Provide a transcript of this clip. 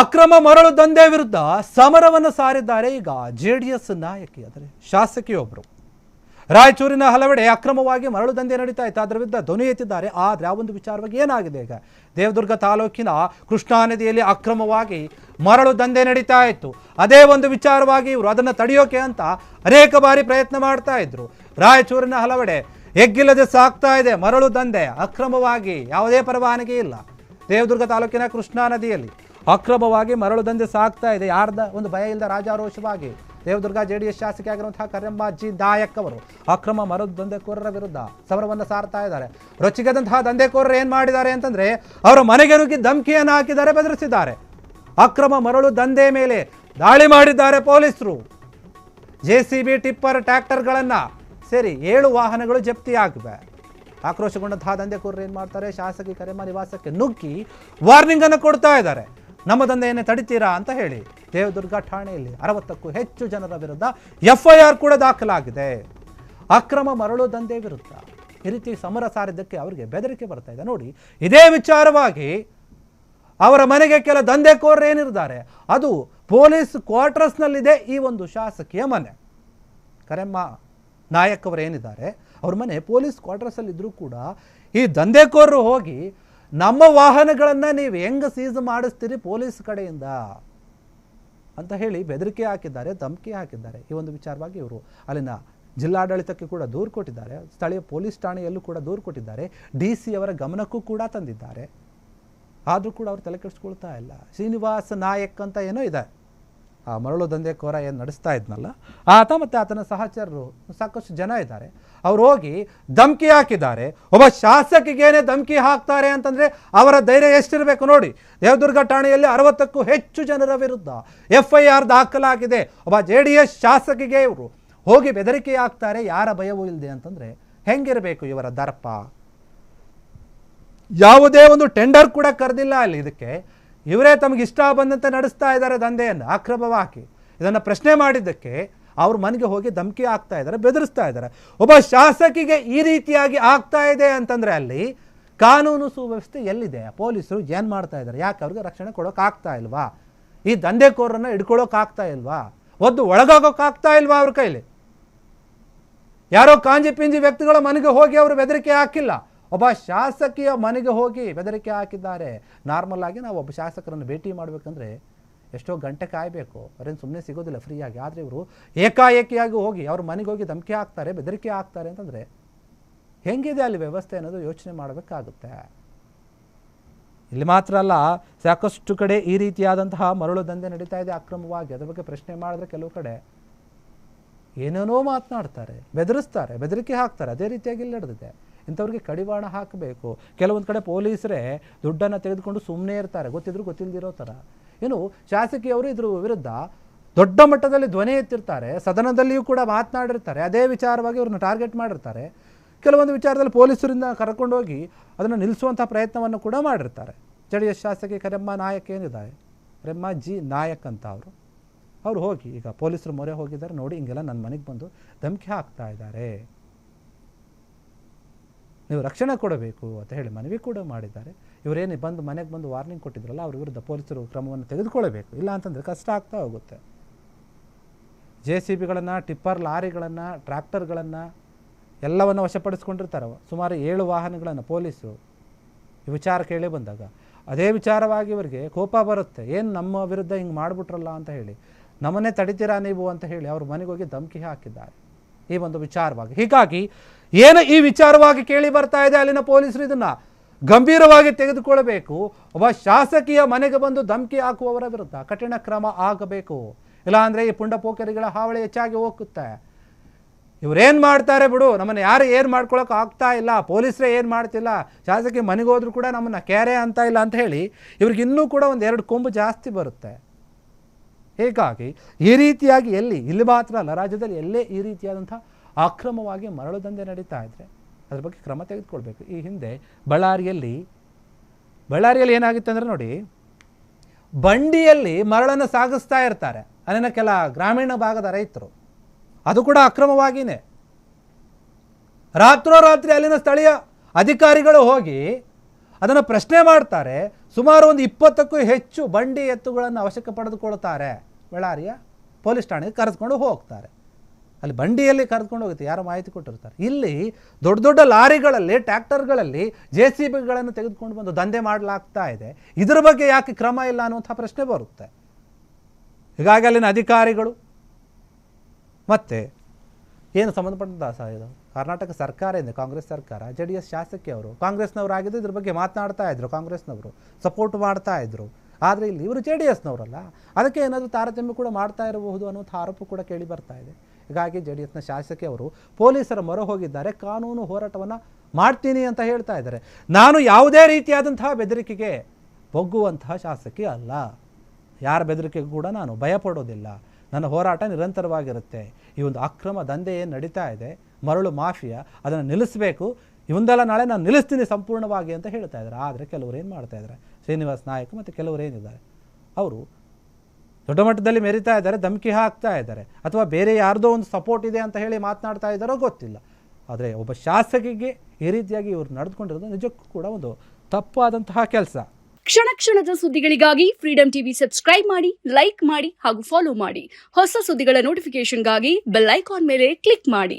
ಅಕ್ರಮ ಮರಳು ದಂಧೆ ವಿರುದ್ಧ ಸಮರವನ್ನು ಸಾರಿದ್ದಾರೆ ಈಗ ಜೆಡಿಎಸ್ ನಾಯಕಿ ಅಂದರೆ ಶಾಸಕಿಯೊಬ್ಬರು. ರಾಯಚೂರಿನ ಹಲವೆಡೆ ಅಕ್ರಮವಾಗಿ ಮರಳು ದಂಧೆ ನಡೀತಾ ಇತ್ತು, ಅದರ ವಿರುದ್ಧ ಧ್ವನಿ ಎತ್ತಿದ್ದಾರೆ. ಆದರೆ ಆ ಒಂದು ವಿಚಾರವಾಗಿ ಏನಾಗಿದೆ, ಈಗ ದೇವದುರ್ಗ ತಾಲೂಕಿನ ಕೃಷ್ಣಾ ನದಿಯಲ್ಲಿ ಅಕ್ರಮವಾಗಿ ಮರಳು ದಂಧೆ ನಡೀತಾ ಇತ್ತು. ಅದೇ ಒಂದು ವಿಚಾರವಾಗಿ ಇವರು ಅದನ್ನು ತಡೆಯೋಕೆ ಅಂತ ಅನೇಕ ಬಾರಿ ಪ್ರಯತ್ನ ಮಾಡ್ತಾ ಇದ್ರು. ರಾಯಚೂರಿನ ಹಲವೆಡೆ ಎಗ್ಗಿಲ್ಲದೆ ಸಾಕ್ತಾ ಇದೆ ಮರಳು ದಂಧೆ ಅಕ್ರಮವಾಗಿ, ಯಾವುದೇ ಪರವಾನಗಿ ಇಲ್ಲ. ದೇವದುರ್ಗ ತಾಲೂಕಿನ ಕೃಷ್ಣಾ ನದಿಯಲ್ಲಿ ಅಕ್ರಮವಾಗಿ ಮರಳು ದಂಧೆ ಸಾಕ್ತಾ ಇದೆ. ಯಾರ್ದ ಒಂದು ಭಯ ಇಲ್ಲದ ರಾಜಾರೋಷವಾಗಿ ದೇವದುರ್ಗ ಜೆಡಿಎಸ್ ಶಾಸಕಿಯಾಗಿರುವಂತಹ ಕರೆಮ್ಮ ಜಿ ನಾಯಕ್ ಅವರು ಅಕ್ರಮ ಮರಳು ದಂಧೆಕೋರರ ವಿರುದ್ಧ ಸಮರವನ್ನು ಸಾರ್ತಾ ಇದ್ದಾರೆ. ರೊಚ್ಚಿಗೆದಂತಹ ದಂಧೆಕೋರರು ಏನು ಮಾಡಿದ್ದಾರೆ ಅಂತಂದ್ರೆ ಅವರ ಮನೆಗೆ ನುಗ್ಗಿ ಧಮಕಿಯನ್ನು ಹಾಕಿದ್ದಾರೆ, ಬೆದರಿಸಿದ್ದಾರೆ. ಅಕ್ರಮ ಮರಳು ದಂಧೆ ಮೇಲೆ ದಾಳಿ ಮಾಡಿದ್ದಾರೆ ಪೊಲೀಸರು. JCB ಟಿಪ್ಪರ್ ಟ್ರ್ಯಾಕ್ಟರ್ಗಳನ್ನು ಸೇರಿ 7 ವಾಹನಗಳು ಜಪ್ತಿಯಾಗಿವೆ. ಆಕ್ರೋಶಗೊಂಡಂತಹ ದಂಧೆಕೋರರು ಏನು ಮಾಡ್ತಾರೆ, ಶಾಸಕಿ ಕರೆಮ್ಮ ನಿವಾಸಕ್ಕೆ ನುಗ್ಗಿ ವಾರ್ನಿಂಗ್ ಅನ್ನು ಕೊಡ್ತಾ ಇದ್ದಾರೆ. ನಮ್ಮ ದಂಧೆಯನ್ನೇ ತಡಿತೀರಾ ಅಂತ ಹೇಳಿ. ದೇವದುರ್ಗ ಠಾಣೆಯಲ್ಲಿ 60ಕ್ಕೂ ಹೆಚ್ಚು ಜನರ ವಿರುದ್ಧ FIR ಕೂಡ ದಾಖಲಾಗಿದೆ. ಅಕ್ರಮ ಮರಳು ದಂಧೆ ವಿರುದ್ಧ ಈ ರೀತಿ ಸಮರ ಸಾರಿದ್ದಕ್ಕೆ ಅವರಿಗೆ ಬೆದರಿಕೆ ಬರ್ತಾ ಇದೆ. ನೋಡಿ, ಇದೇ ವಿಚಾರವಾಗಿ ಅವರ ಮನೆಗೆ ಕೆಲ ದಂಧೆಕೋರರು ಏನಿರ್ತಾರೆ, ಅದು ಪೊಲೀಸ್ ಕ್ವಾರ್ಟರ್ಸ್ನಲ್ಲಿದೆ ಈ ಒಂದು ಶಾಸಕಿಯ ಮನೆ. ಕರೆಮ್ಮ ನಾಯಕ್ ಅವರು ಏನಿದ್ದಾರೆ, ಅವ್ರ ಮನೆ ಪೊಲೀಸ್ ಕ್ವಾರ್ಟರ್ಸಲ್ಲಿದ್ದರೂ ಕೂಡ ಈ ದಂಧೆಕೋರರು ಹೋಗಿ ನಮ್ಮ ವಾಹನಗಳನ್ನು ನೀವು ಹೆಂಗೆ ಸೀಸ್ ಮಾಡಿಸ್ತೀರಿ ಪೊಲೀಸ್ ಕಡೆಯಿಂದ ಅಂತ ಹೇಳಿ ಬೆದರಿಕೆ ಹಾಕಿದ್ದಾರೆ, ಧಮಕಿ ಹಾಕಿದ್ದಾರೆ. ಈ ಒಂದು ವಿಚಾರವಾಗಿ ಇವರು ಅಲ್ಲಿನ ಜಿಲ್ಲಾಡಳಿತಕ್ಕೆ ಕೂಡ ದೂರು ಕೊಟ್ಟಿದ್ದಾರೆ, ಸ್ಥಳೀಯ ಪೊಲೀಸ್ ಠಾಣೆಯಲ್ಲೂ ಕೂಡ ದೂರು ಕೊಟ್ಟಿದ್ದಾರೆ, DC ಅವರ ಗಮನಕ್ಕೂ ಕೂಡ ತಂದಿದ್ದಾರೆ. ಆದರೂ ಕೂಡ ಅವರು ತಲೆ ಕೆಡಿಸ್ಕೊಳ್ತಾ ಇಲ್ಲ. ಶ್ರೀನಿವಾಸ್ ನಾಯಕ್ ಅಂತ ಏನೋ ಇದೆ, ಆ ಮರಳು ದಂಧೆಕೋರ ಏನು ನಡೆಸ್ತಾ ಇದ್ನಲ್ಲ ಆತ ಮತ್ತು ಆತನ ಸಹಚರರು ಸಾಕಷ್ಟು ಜನ ಇದ್ದಾರೆ. ಅವ್ರು ಹೋಗಿ ಧಮಕಿ ಹಾಕಿದ್ದಾರೆ. ಒಬ್ಬ ಶಾಸಕಿಗೇನೆ ಧಮಕಿ ಹಾಕ್ತಾರೆ ಅಂತಂದರೆ ಅವರ ಧೈರ್ಯ ಎಷ್ಟಿರಬೇಕು ನೋಡಿ. ದೇವದುರ್ಗ ಠಾಣೆಯಲ್ಲಿ 60ಕ್ಕೂ ಹೆಚ್ಚು ಜನರ ವಿರುದ್ಧ FIR ದಾಖಲಾಗಿದೆ. ಒಬ್ಬ JDS ಶಾಸಕಿಗೆ ಇವರು ಹೋಗಿ ಬೆದರಿಕೆ ಹಾಕ್ತಾರೆ, ಯಾರ ಭಯವೂ ಇಲ್ಲದೆ ಅಂತಂದರೆ ಹೆಂಗಿರಬೇಕು ಇವರ ದರ್ಪ. ಯಾವುದೇ ಒಂದು ಟೆಂಡರ್ ಕೂಡ ಕರೆದಿಲ್ಲ ಅಲ್ಲಿ. ಇದಕ್ಕೆ ಇವರೇ ತಮಗೆ ಇಷ್ಟ ಬಂದಂತೆ ನಡೆಸ್ತಾ ಇದ್ದಾರೆ ದಂಧೆಯನ್ನು ಅಕ್ರಮವಾಗಿ. ಇದನ್ನು ಪ್ರಶ್ನೆ ಮಾಡಿದ್ದಕ್ಕೆ ಅವ್ರ ಮನೆಗೆ ಹೋಗಿ ಧಮಕಿ ಹಾಕ್ತಾ ಇದ್ದಾರೆ, ಬೆದರಿಸ್ತಾ ಇದ್ದಾರೆ. ಒಬ್ಬ ಶಾಸಕಿಗೆ ಈ ರೀತಿಯಾಗಿ ಆಗ್ತಾ ಇದೆ ಅಂತಂದರೆ ಅಲ್ಲಿ ಕಾನೂನು ಸುವ್ಯವಸ್ಥೆ ಎಲ್ಲಿದೆ? ಪೊಲೀಸರು ಏನು ಮಾಡ್ತಾ ಇದ್ದಾರೆ? ಯಾಕೆ ಅವ್ರಿಗೆ ರಕ್ಷಣೆ ಕೊಡೋಕ್ಕಾಗ್ತಾ ಇಲ್ವಾ? ಈ ದಂಧೆಕೋರನ್ನು ಹಿಡ್ಕೊಳ್ಳೋಕ್ಕಾಗ್ತಾ ಇಲ್ವಾ? ಒಳಗೋಗೋಕ್ಕಾಗ್ತಾ ಇಲ್ವಾ ಅವ್ರ ಕೈಲಿ? ಯಾರೋ ಕಾಂಜಿ ಪಿಂಜಿ ವ್ಯಕ್ತಿಗಳ ಮನೆಗೆ ಹೋಗಿ ಅವರು ಬೆದರಿಕೆ ಹಾಕಿಲ್ಲ, ಒಬ್ಬ ಶಾಸಕಿಯ ಮನೆಗೆ ಹೋಗಿ ಬೆದರಿಕೆ ಹಾಕಿದ್ದಾರೆ. ನಾರ್ಮಲ್ ಆಗಿ ನಾವು ಒಬ್ಬ ಶಾಸಕರನ್ನು ಭೇಟಿ ಮಾಡಬೇಕಂದ್ರೆ ಎಷ್ಟೋ ಗಂಟೆ ಕಾಯಬೇಕು, ಅವರೇನು ಸುಮ್ಮನೆ ಸಿಗೋದಿಲ್ಲ ಫ್ರೀಯಾಗಿ. ಆದರೆ ಇವರು ಏಕಾಏಕಿಯಾಗಿ ಹೋಗಿ ಅವ್ರ ಮನೆಗೆ ಹೋಗಿ ಧಮಕಿ ಹಾಕ್ತಾರೆ, ಬೆದರಿಕೆ ಹಾಕ್ತಾರೆ ಅಂತಂದರೆ ಹೆಂಗಿದೆ ಅಲ್ಲಿ ವ್ಯವಸ್ಥೆ ಅನ್ನೋದು ಯೋಚನೆ ಮಾಡಬೇಕಾಗುತ್ತೆ. ಇಲ್ಲಿ ಮಾತ್ರ ಅಲ್ಲ, ಸಾಕಷ್ಟು ಕಡೆ ಈ ರೀತಿಯಾದಂತಹ ಮರಳು ದಂಧೆ ನಡೀತಾ ಇದೆ ಅಕ್ರಮವಾಗಿ. ಅದ್ರ ಬಗ್ಗೆ ಪ್ರಶ್ನೆ ಮಾಡಿದ್ರೆ ಕೆಲವು ಕಡೆ ಏನೇನೋ ಮಾತನಾಡ್ತಾರೆ, ಬೆದರಿಸ್ತಾರೆ, ಬೆದರಿಕೆ ಹಾಕ್ತಾರೆ. ಅದೇ ರೀತಿಯಾಗಿ ಇಲ್ಲಿ ನಡೆದಿದೆ. ಇಂಥವ್ರಿಗೆ ಕಡಿವಾಣ ಹಾಕಬೇಕು. ಕೆಲವೊಂದು ಕಡೆ ಪೊಲೀಸರೇ ದುಡ್ಡನ್ನು ತೆಗೆದುಕೊಂಡು ಸುಮ್ಮನೆ ಇರ್ತಾರೆ, ಗೊತ್ತಿದ್ರು ಗೊತ್ತಿಲ್ಲದಿರೋ ಥರ. ಇನ್ನು ಶಾಸಕಿಯವರು ಇದ್ರ ವಿರುದ್ಧ ದೊಡ್ಡ ಮಟ್ಟದಲ್ಲಿ ಧ್ವನಿ ಎತ್ತಿರ್ತಾರೆ, ಸದನದಲ್ಲಿಯೂ ಕೂಡ ಮಾತನಾಡಿರ್ತಾರೆ. ಅದೇ ವಿಚಾರವಾಗಿ ಅವ್ರನ್ನ ಟಾರ್ಗೆಟ್ ಮಾಡಿರ್ತಾರೆ. ಕೆಲವೊಂದು ವಿಚಾರದಲ್ಲಿ ಪೊಲೀಸರಿಂದ ಕರ್ಕೊಂಡೋಗಿ ಅದನ್ನು ನಿಲ್ಲಿಸುವಂಥ ಪ್ರಯತ್ನವನ್ನು ಕೂಡ ಮಾಡಿರ್ತಾರೆ. JDS ಶಾಸಕಿ ಕರೆಮ್ಮ ನಾಯಕ್ ಏನಿದ್ದಾರೆ, ಕರೆಮ್ಮ ಜಿ ನಾಯಕ್ ಅಂತ ಅವರು ಹೋಗಿ ಈಗ ಪೊಲೀಸರು ಮೊರೆ ಹೋಗಿದ್ದಾರೆ. ನೋಡಿ, ಹಿಂಗೆಲ್ಲ ನನ್ನ ಮನೆಗೆ ಬಂದು ಧಮಕಿ ಹಾಕ್ತಾ ಇದ್ದಾರೆ, ನೀವು ರಕ್ಷಣೆ ಕೊಡಬೇಕು ಅಂತ ಹೇಳಿ ಮನವಿ ಕೂಡ ಮಾಡಿದ್ದಾರೆ. ಇವರೇನು ಬಂದು ಮನೆಗೆ ಬಂದು ವಾರ್ನಿಂಗ್ ಕೊಟ್ಟಿದ್ರಲ್ಲ, ಅವ್ರ ವಿರುದ್ಧ ಪೊಲೀಸರು ಕ್ರಮವನ್ನು ತೆಗೆದುಕೊಳ್ಳಬೇಕು. ಇಲ್ಲ ಅಂತಂದರೆ ಕಷ್ಟ ಆಗ್ತಾ ಹೋಗುತ್ತೆ. JCBಗಳನ್ನು, ಟಿಪ್ಪರ್ ಲಾರಿಗಳನ್ನು, ಟ್ರ್ಯಾಕ್ಟರ್ಗಳನ್ನು ಎಲ್ಲವನ್ನು ವಶಪಡಿಸ್ಕೊಂಡಿರ್ತಾರೆ. ಸುಮಾರು 7 ವಾಹನಗಳನ್ನು ಪೊಲೀಸರು ಈ ವಿಚಾರ ಕೇಳಿ ಬಂದಾಗ ಅದೇ ವಿಚಾರವಾಗಿ ಇವರಿಗೆ ಕೋಪ ಬರುತ್ತೆ. ಏನು ನಮ್ಮ ವಿರುದ್ಧ ಹಿಂಗೆ ಮಾಡಿಬಿಟ್ರಲ್ಲ ಅಂತ ಹೇಳಿ, ನಮ್ಮನ್ನೇ ತಡಿತೀರಾ ನೀವು ಅಂತ ಹೇಳಿ ಅವ್ರ ಮನೆಗೆ ಹೋಗಿ ಧಮಕಿ ಹಾಕಿದ್ದಾರೆ ಈ ಒಂದು ವಿಚಾರವಾಗಿ. ಹೀಗಾಗಿ ಏನು ಈ ವಿಚಾರವಾಗಿ ಕೇಳಿ ಬರ್ತಾ ಇದೆ, ಅಲ್ಲಿನ ಪೊಲೀಸರು ಇದನ್ನು ಗಂಭೀರವಾಗಿ ತೆಗೆದುಕೊಳ್ಳಬೇಕು. ಒಬ್ಬ ಶಾಸಕಿಯ ಮನೆಗೆ ಬಂದು ಧಮಕಿ ಹಾಕುವವರ ವಿರುದ್ಧ ಕಠಿಣ ಕ್ರಮ ಆಗಬೇಕು. ಇಲ್ಲಾಂದರೆ ಈ ಪುಂಡ ಪೋಖರಿಗಳ ಹಾವಳಿ ಹೆಚ್ಚಾಗಿ ಹೋಗುತ್ತೆ. ಇವರೇನು ಮಾಡ್ತಾರೆ ಬಿಡು, ನಮ್ಮನ್ನು ಯಾರು ಏನು ಮಾಡ್ಕೊಳಕ್ಕೆ ಆಗ್ತಾ ಇಲ್ಲ, ಪೊಲೀಸರೇ ಏನು ಮಾಡ್ತಿಲ್ಲ, ಶಾಸಕಿ ಮನೆಗೆ ಹೋದ್ರೂ ಕೂಡ ನಮ್ಮನ್ನು ಕ್ಯಾರೆ ಅಂತ ಇಲ್ಲ ಅಂತ ಹೇಳಿ ಇವ್ರಿಗೆ ಇನ್ನೂ ಕೂಡ 1-2 ಕೊಂಬು ಜಾಸ್ತಿ ಬರುತ್ತೆ. ಹೀಗಾಗಿ ಈ ರೀತಿಯಾಗಿ ಇಲ್ಲಿ ಮಾತ್ರ ಅಲ್ಲ, ರಾಜ್ಯದಲ್ಲಿ ಎಲ್ಲೇ ಈ ರೀತಿಯಾದಂಥ ಅಕ್ರಮವಾಗಿ ಮರಳು ದಂಧೆ ನಡೀತಾ ಇದ್ದರೆ ಅದ್ರ ಬಗ್ಗೆ ಕ್ರಮ ತೆಗೆದುಕೊಳ್ಬೇಕು. ಈ ಹಿಂದೆ ಬಳ್ಳಾರಿಯಲ್ಲಿ ಏನಾಗಿತ್ತು ಅಂದರೆ ನೋಡಿ, ಬಂಡಿಯಲ್ಲಿ ಮರಳನ್ನು ಸಾಗಿಸ್ತಾ ಇರ್ತಾರೆ ಅಲ್ಲಿನ ಕೆಲ ಗ್ರಾಮೀಣ ಭಾಗದ ರೈತರು. ಅದು ಕೂಡ ಅಕ್ರಮವಾಗಿಯೇ. ರಾತ್ರೋರಾತ್ರಿ ಅಲ್ಲಿನ ಸ್ಥಳೀಯ ಅಧಿಕಾರಿಗಳು ಹೋಗಿ ಅದನ್ನು ಪ್ರಶ್ನೆ ಮಾಡ್ತಾರೆ. ಸುಮಾರು ಒಂದು 20ಕ್ಕೂ ಹೆಚ್ಚು ಬಂಡಿ ಎತ್ತುಗಳನ್ನು ಅವಶ್ಯಕ ಪಡೆದುಕೊಳ್ತಾರೆ. ಬಳ್ಳಾರಿಯ ಪೊಲೀಸ್ ಠಾಣೆಗೆ ಕರೆದುಕೊಂಡು ಹೋಗ್ತಾರೆ. ಅಲ್ಲಿ ಬಂಡಿಯಲ್ಲಿ ಕರೆದುಕೊಂಡು ಹೋಗುತ್ತೆ, ಯಾರೋ ಮಾಹಿತಿ ಕೊಟ್ಟಿರ್ತಾರೆ. ಇಲ್ಲಿ ದೊಡ್ಡ ದೊಡ್ಡ ಲಾರಿಗಳಲ್ಲಿ, ಟ್ರ್ಯಾಕ್ಟರ್ಗಳಲ್ಲಿ JCBಗಳನ್ನು ತೆಗೆದುಕೊಂಡು ಬಂದು ದಂಧೆ ಮಾಡಲಾಗ್ತಾ ಇದೆ. ಇದರ ಬಗ್ಗೆ ಯಾಕೆ ಕ್ರಮ ಇಲ್ಲ ಅನ್ನುವಂಥ ಪ್ರಶ್ನೆ ಬರುತ್ತೆ. ಹೀಗಾಗಿ ಅಲ್ಲಿನ ಅಧಿಕಾರಿಗಳು ಮತ್ತು ಏನು ಸಂಬಂಧಪಟ್ಟಂಥ ಇದು ಕರ್ನಾಟಕ ಸರ್ಕಾರ ಇದೆ, ಕಾಂಗ್ರೆಸ್ ಸರ್ಕಾರ, JDS ಶಾಸಕಿಯವರು ಕಾಂಗ್ರೆಸ್ನವರಾಗಿದ್ದು ಇದ್ರ ಬಗ್ಗೆ ಮಾತನಾಡ್ತಾ ಇದ್ರು, ಕಾಂಗ್ರೆಸ್ನವರು ಸಪೋರ್ಟ್ ಮಾಡ್ತಾ ಇದ್ರು. ಆದರೆ ಇಲ್ಲಿ ಇವರು JDSನವರಲ್ಲ, ಅದಕ್ಕೆ ಏನಾದರೂ ತಾರತಮ್ಯ ಕೂಡ ಮಾಡ್ತಾ ಇರಬಹುದು ಅನ್ನೋಂಥ ಆರೋಪ ಕೂಡ ಕೇಳಿ ಬರ್ತಾ ಇದೆ. ಹೀಗಾಗಿ JDSನ ಶಾಸಕಿಯವರು ಪೊಲೀಸರ ಮೊರೆ ಹೋಗಿದ್ದಾರೆ, ಕಾನೂನು ಹೋರಾಟವನ್ನು ಮಾಡ್ತೀನಿ ಅಂತ ಹೇಳ್ತಾ ಇದ್ದಾರೆ. ನಾನು ಯಾವುದೇ ರೀತಿಯಾದಂತಹ ಬೆದರಿಕೆಗೆ ಬಗ್ಗುವಂತಹ ಶಾಸಕಿ ಅಲ್ಲ, ಯಾರ ಬೆದರಿಕೆಗೂ ಕೂಡ ನಾನು ಭಯಪಡೋದಿಲ್ಲ. ನನ್ನ ಹೋರಾಟ ನಿರಂತರವಾಗಿರುತ್ತೆ. ಈ ಒಂದು ಅಕ್ರಮ ದಂಧೆ ಏನು ನಡೀತಾ ಇದೆ, ಮರಳು ಮಾಫಿಯಾ, ಅದನ್ನು ನಿಲ್ಲಿಸಬೇಕು, ಇವೊಂದಲ್ಲ ನಾಳೆ ನಾನು ನಿಲ್ಲಿಸ್ತೀನಿ ಸಂಪೂರ್ಣವಾಗಿ ಅಂತ ಹೇಳ್ತಾ ಇದ್ದಾರೆ. ಆದರೆ ಕೆಲವರು ಏನು ಮಾಡ್ತಾ ಇದ್ದಾರೆ, ಶ್ರೀನಿವಾಸ್ ನಾಯಕ್ ಮತ್ತು ಕೆಲವರು ಏನಿದ್ದಾರೆ ಅವರು ದೊಡ್ಡ ಮಟ್ಟದಲ್ಲಿ ಮೆರಿತಾ ಇದ್ದಾರೆ, ಧಮಕಿ ಹಾಕ್ತಾ ಇದ್ದಾರೆ, ಅಥವಾ ಬೇರೆ ಯಾರ್ದೋ ಒಂದು ಸಪೋರ್ಟ್ ಇದೆ ಅಂತ ಹೇಳಿ ಮಾತನಾಡ್ತಾ ಇದ್ದಾರೋ ಗೊತ್ತಿಲ್ಲ. ಆದರೆ ಒಬ್ಬ ಶಾಸಕಿಗೆ ಈ ರೀತಿಯಾಗಿ ಇವರು ನಡೆದುಕೊಂಡಿರೋದು ನಿಜಕ್ಕೂ ಕೂಡ ಒಂದು ತಪ್ಪಾದಂತಹ ಕೆಲಸ. ಕ್ಷಣ ಕ್ಷಣದ ಸುದ್ದಿಗಳಿಗಾಗಿ ಫ್ರೀಡಂ ಟಿವಿ ಸಬ್ಸ್ಕ್ರೈಬ್ ಮಾಡಿ, ಲೈಕ್ ಮಾಡಿ ಹಾಗೂ ಫಾಲೋ ಮಾಡಿ. ಹೊಸ ಸುದ್ದಿಗಳ ನೋಟಿಫಿಕೇಶನ್ಗಾಗಿ ಬೆಲ್ ಐಕಾನ್ ಮೇಲೆ ಕ್ಲಿಕ್ ಮಾಡಿ.